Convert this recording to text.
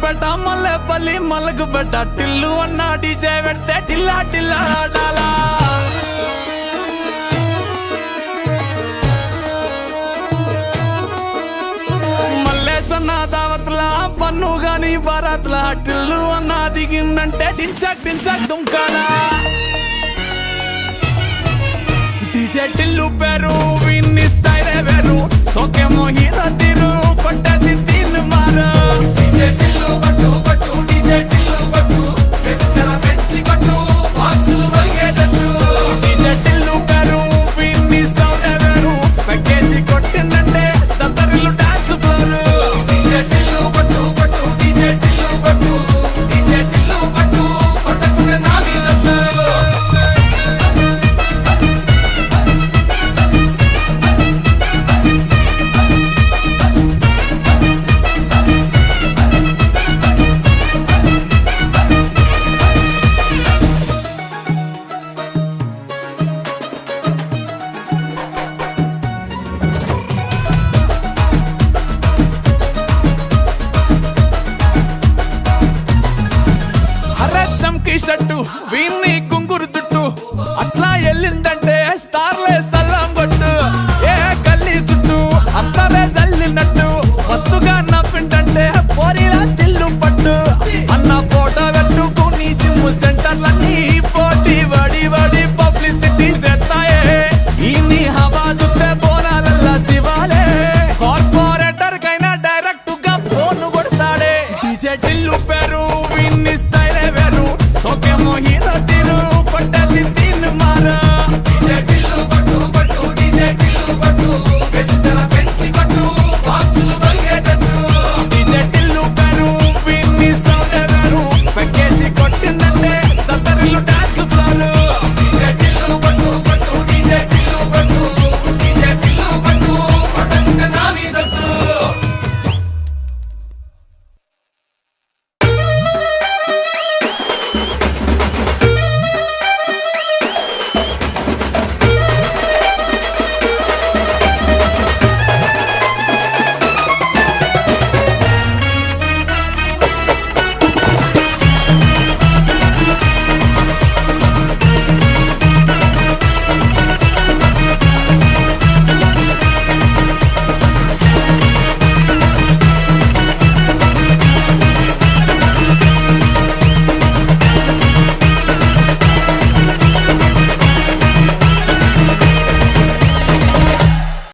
పేట మల్లెపల్లి మల్లకు పెట్ట టిల్లు అన్న డీజే పెడితే టిల్లా టిల్లా ఆడాలా మల్లేసన్న దావత్లా పన్ను గాని బారాత్లా టిల్లు అన్న దిగిందంటే డించక్ డించక్ దుంకానా డీజే టిల్లు పేరు విన్ని స్టైల్ వేరు సోకేమో హీరో తీరు కొట్టది తీన్ మారు డీజే టిల్లు కొట్టు కొట్టు డీజే టిల్లు కొట్టు బెస్టర పెంచి కొట్టు బాక్సులు వలిగేటట్టు డీజే టిల్లు పేరు విన్ని సౌండ్ వేరు పెక్కేసి కొట్టిందంటే దత్తరిల్లు డాన్స్ ఫ్లోర్ డీజే టిల్లు కొట్టు కొట్టు డీజే టిల్లు కొట్టు డీజే టిల్లు కొట్టు కొట్టకునే నా మీద షట్టు వీన్ని కుంగురు చుట్టూ అట్లా వెళ్ళిందంటే స్టార్లే సల్లం కొట్టు ఏ గల్లీ చుట్టూ అత్తరే జల్లినట్టు మస్తుగా నవ్విందంటే పోరిలా తిల్లు పట్టు